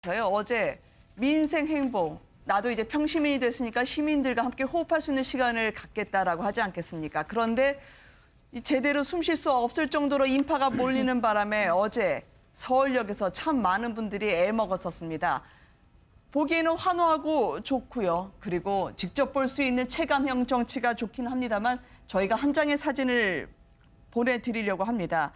관련해서요. 어제 민생 행보, 나도 이제 평시민이 됐으니까 시민들과 함께 호흡할 수 있는 시간을 갖겠다라고 하지 않겠습니까? 그런데 제대로 숨 쉴 수 없을 정도로 인파가 몰리는 바람에 어제 서울역에서 참 많은 분들이 애먹었었습니다. 보기에는 환호하고 좋고요. 그리고 직접 볼 수 있는 체감형 정치가 좋긴 합니다만 저희가 한 장의 사진을 보내드리려고 합니다.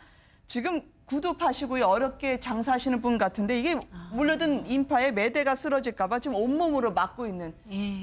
지금 구두 파시고요. 어렵게 장사하시는 분 같은데 이게 몰려든 인파에 매대가 쓰러질까 봐 지금 온몸으로 막고 있는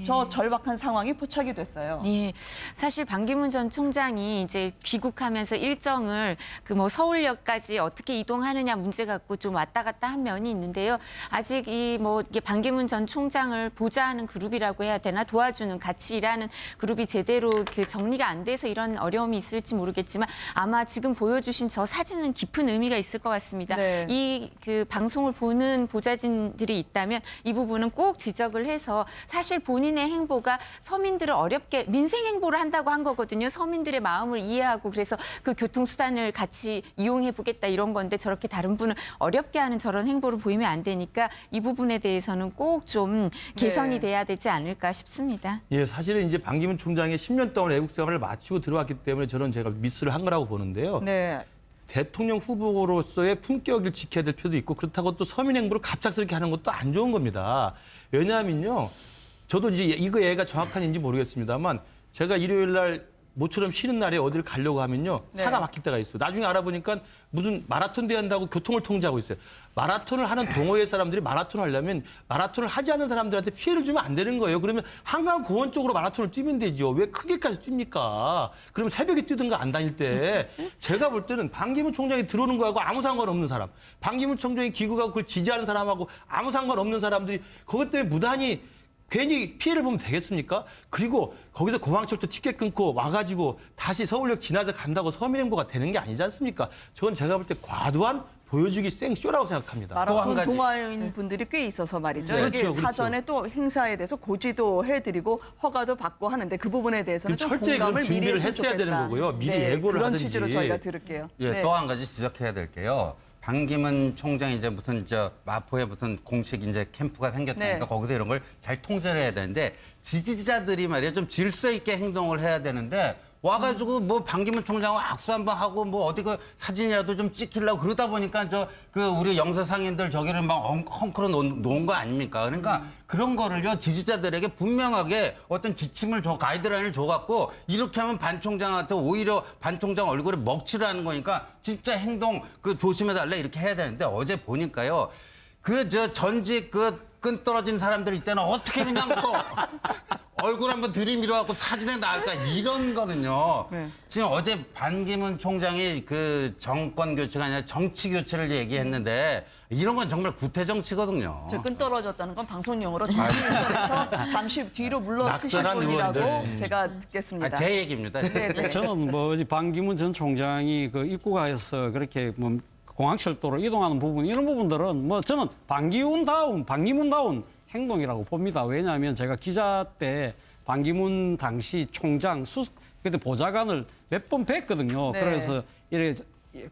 저 절박한 상황이 포착이 됐어요. 예, 사실 반기문 전 총장이 이제 귀국하면서 일정을 그 뭐 서울역까지 어떻게 이동하느냐 문제 갖고 좀 왔다 갔다 한 면이 있는데요. 아직 이게 반기문 전 총장을 보좌하는 그룹이라고 해야 되나 도와주는 같이 일하는 그룹이 제대로 그 정리가 안 돼서 이런 어려움이 있을지 모르겠지만 아마 지금 보여주신 저 사진은 깊은 의미가 있을 것 같습니다. 네. 이 그 방송을 보는 보좌진들이 있다면 이 부분은 꼭 지적을 해서 사실 본인의 행보가 서민들을 어렵게 민생 행보를 한다고 한 거거든요. 서민들의 마음을 이해하고 그래서 그 교통수단을 같이 이용해 보겠다 이런 건데 저렇게 다른 분을 어렵게 하는 저런 행보를 보이면 안 되니까 이 부분에 대해서는 꼭 좀 개선이 돼야 되지 않을까 싶습니다. 예, 사실은 이제 반기문 총장이 10년 동안 외국 생활을 마치고 들어왔기 때문에 저는 제가 미스를 한 거라고 보는데요. 네. 대통령 후보로서의 품격을 지켜야 될 필요도 있고 그렇다고 또 서민 행보를 갑작스럽게 하는 것도 안 좋은 겁니다. 왜냐하면요. 저도 이제 이거 얘가 정확한지 모르겠습니다만 제가 일요일 날 모처럼 쉬는 날에 어디를 가려고 하면요. 차가 네. 막힐 때가 있어요. 나중에 알아보니까 무슨 마라톤 대회한다고 교통을 통제하고 있어요. 마라톤을 하는 동호회 사람들이 마라톤을 하려면 마라톤을 하지 않는 사람들한테 피해를 주면 안 되는 거예요. 그러면 한강공원 쪽으로 마라톤을 뛰면 되죠. 왜 크게까지 뜁니까? 그러면 새벽에 뛰든가 안 다닐 때 제가 볼 때는 반기문 총장이 들어오는 거하고 아무 상관없는 사람, 반기문 총장이 귀국하고 그걸 지지하는 사람하고 아무 상관없는 사람들이 그것 때문에 무단히 괜히 피해를 보면 되겠습니까? 그리고 거기서 공항철도 티켓 끊고 와가지고 다시 서울역 지나서 간다고 서민 행보가 되는 게 아니지 않습니까? 저건 제가 볼 때 과도한 보여주기 생쇼라고 생각합니다. 마라톤 동호인 분들이 꽤 있어서 말이죠. 네. 여기 그렇죠, 사전에 또 행사에 대해서 고지도 해드리고 허가도 받고 하는데 그 부분에 대해서는 좀 철저히 공감을 그럼 미리 준비를 했으면 했어야 되는 좋겠다. 거고요. 미리 네, 예고를 그런 하든지. 취지로 저희가 들을게요. 예, 네. 또 한 가지 지적해야 될 게요. 반기문 총장이 이제 무슨 마포에 무슨 공식 이제 캠프가 생겼다니까 네. 거기서 이런 걸 잘 통제를 해야 되는데 지지자들이 말이야 좀 질서 있게 행동을 해야 되는데 와가지고 뭐 반기문 총장하고 악수 한번 하고 뭐 어디 그 사진이라도 좀 찍히려고 그러다 보니까 그 우리 영서 상인들 저기를 막 헝클어 놓은 거 아닙니까? 그러니까 그런 거를요 지지자들에게 분명하게 어떤 지침을 가이드라인을 줘갖고 이렇게 하면 반 총장한테 오히려 반 총장 얼굴에 먹칠을 하는 거니까 진짜 행동 그 조심해달라 이렇게 해야 되는데 어제 보니까요 전직 끈 떨어진 사람들 있잖아 어떻게 그냥 또 얼굴 한번 들이밀어갖고 사진에 나올까 이런 거는요. 네. 지금 어제 반기문 총장이 그 정권 교체가 아니라 정치 교체를 얘기했는데 이런 건 정말 구태 정치거든요. 끈 떨어졌다는 건 방송용어로 정치인에서 잠시 뒤로 물러서실 낙선한 분이라고 의원들. 제가 듣겠습니다. 제 얘기입니다. 네, 네. 저는 반기문 전 총장이 그 입국해서 그렇게 공항철도로 이동하는 부분 이런 부분들은 저는 반기문다운 행동이라고 봅니다. 왜냐하면 제가 기자 때 반기문 당시 총장 그때 보좌관을 몇 번 뵀거든요. 네. 그래서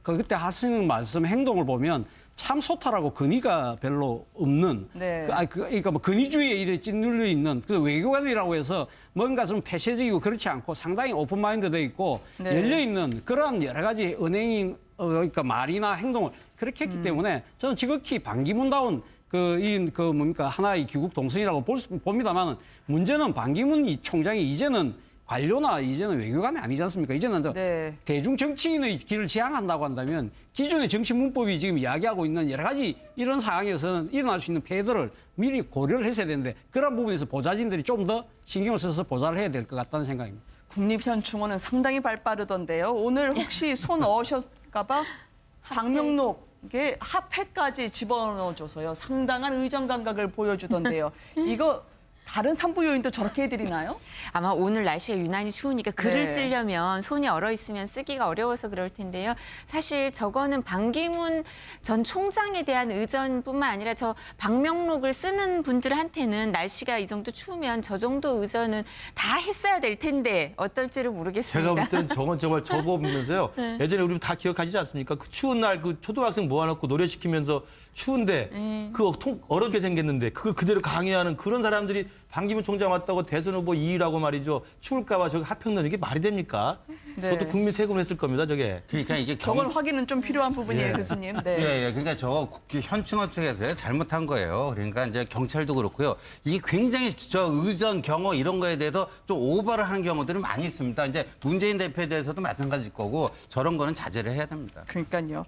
그때 하시는 말씀 행동을 보면 참 소탈하고 근위가 별로 없는 네. 그러니까 근위주의에 이래 찐눌려 있는 그 외교관이라고 해서 뭔가 좀 폐쇄적이고 그렇지 않고 상당히 오픈마인드돼 있고 네. 열려 있는 그런 여러 가지 은행인 그러니까 말이나 행동을 그렇게 했기 때문에 저는 지극히 반기문다운 하나의 귀국 동선이라고 봅니다만 문제는 반기문 총장이 이제는 관료나 이제는 외교관이 아니지 않습니까? 이제는 네. 대중 정치인의 길을 지향한다고 한다면 기존의 정치 문법이 지금 이야기하고 있는 여러 가지 이런 상황에서는 일어날 수 있는 폐해들을 미리 고려를 했어야 되는데 그런 부분에서 보좌진들이 좀 더 신경을 써서 보좌를 해야 될 것 같다는 생각입니다. 국립현충원은 상당히 발빠르던데요. 오늘 혹시 손 넣으셨을까 봐 박명록의 핫팩까지 집어넣어줘서요. 상당한 의정 감각을 보여주던데요. 이거 다른 산부 요인도 저렇게 해드리나요? 아마 오늘 날씨가 유난히 추우니까 글을 네. 쓰려면 손이 얼어 있으면 쓰기가 어려워서 그럴 텐데요. 사실 저거는 반기문 전 총장에 대한 의전뿐만 아니라 저 방명록을 쓰는 분들한테는 날씨가 이 정도 추우면 저 정도 의전은 다 했어야 될 텐데 어떨지를 모르겠습니다. 제가 볼 때는 저건 정말 저거 보면서요. 예전에 우리 다 기억하시지 않습니까? 그 추운 날 그 초등학생 모아놓고 노래시키면서 추운데 그 얼어게 생겼는데 그걸 그대로 강요하는 그런 사람들이 반기문 총장 왔다고 대선 후보 2위라고 말이죠. 추울까봐 저기 하평 넣는 게 말이 됩니까? 네. 그것도 국민 세금을 했을 겁니다, 저게. 그러니까 이게 저건 확인은 좀 필요한 부분이에요, 예. 교수님. 네. 예, 그러니까 저 현충원 측에서 잘못한 거예요. 그러니까 이제 경찰도 그렇고요. 이게 굉장히 저 의전, 경호 이런 거에 대해서 좀 오버를 하는 경우들이 많이 있습니다. 이제 문재인 대표에 대해서도 마찬가지일 거고 저런 거는 자제를 해야 됩니다. 그러니까요.